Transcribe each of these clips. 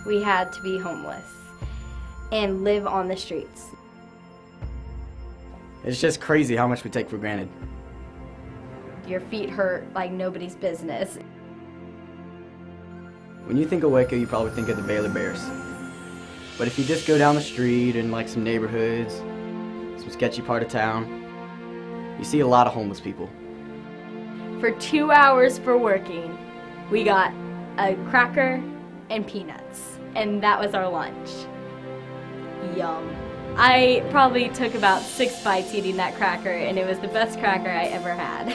we had to be homeless and live on the streets. It's just crazy how much we take for granted. Your feet hurt like nobody's business. When you think of Waco, you probably think of the Baylor Bears. But if you just go down the street in like some neighborhoods, some sketchy part of town, you see a lot of homeless people. For 2 hours for working, we got a cracker and peanuts, and that was our lunch. Yum. I probably took about 6 bites eating that cracker, and it was the best cracker I ever had.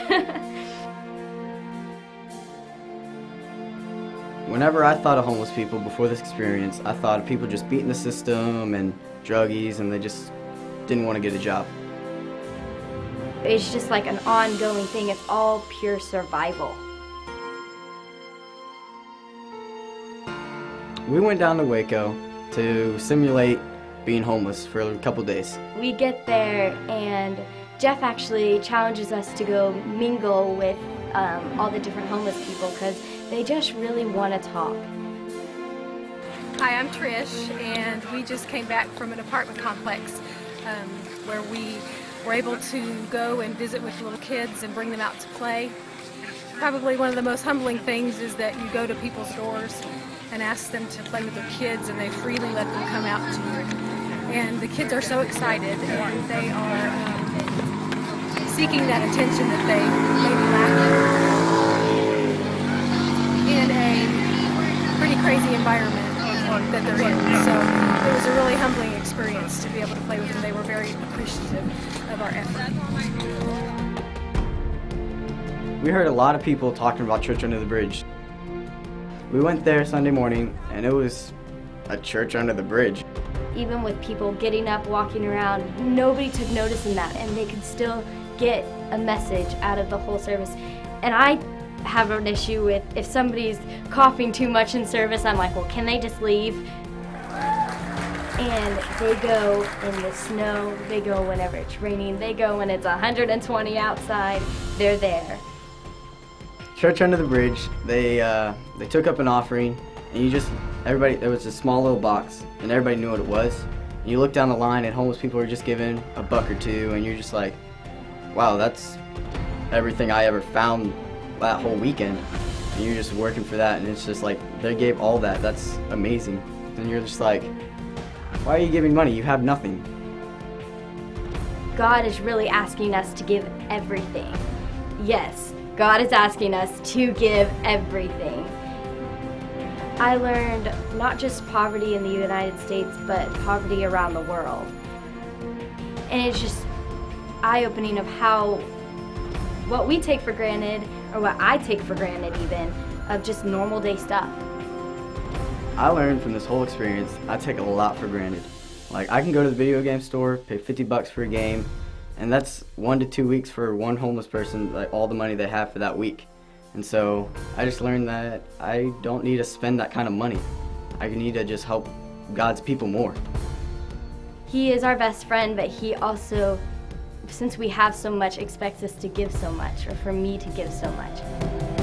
Whenever I thought of homeless people before this experience, I thought of people just beating the system and druggies, and they just didn't want to get a job. It's just like an ongoing thing. It's all pure survival. We went down to Waco to simulate being homeless for a couple days. We get there and Jeff actually challenges us to go mingle with all the different homeless people because they just really want to talk. Hi, I'm Trish, and we just came back from an apartment complex where we were able to go and visit with little kids and bring them out to play. Probably one of the most humbling things is that you go to people's doors and ask them to play with their kids, and they freely let them come out to you. And the kids are so excited, and they are seeking that attention that they may be lacking in a pretty crazy environment that they're in. So it was a really humbling experience to be able to play with them. They were very appreciative of our effort. We heard a lot of people talking about Church Under the Bridge. We went there Sunday morning, and it was a church under the bridge. Even with people getting up, walking around, nobody took notice in that, and they could still get a message out of the whole service. And I have an issue with if somebody's coughing too much in service, I'm like, well, can they just leave? And they go in the snow, they go whenever it's raining, they go when it's 120 outside, they're there. Church Under the Bridge, they took up an offering, and there was a small little box, and everybody knew what it was. And you look down the line, and homeless people are just giving $1 or $2, and you're just like, wow, that's everything I ever found that whole weekend. And you're just working for that, and it's just like, they gave all that. That's amazing. And you're just like, why are you giving money? You have nothing. God is really asking us to give everything. Yes, God is asking us to give everything. I learned not just poverty in the United States, but poverty around the world. And it's just eye-opening of how what we take for granted, or what I take for granted even, of just normal day stuff. I learned from this whole experience, I take a lot for granted. Like, I can go to the video game store, pay $50 for a game, and that's 1 to 2 weeks for one homeless person, like all the money they have for that week. And so I just learned that I don't need to spend that kind of money. I need to just help God's people more. He is our best friend, but he also, since we have so much, expects us to give so much, or for me to give so much.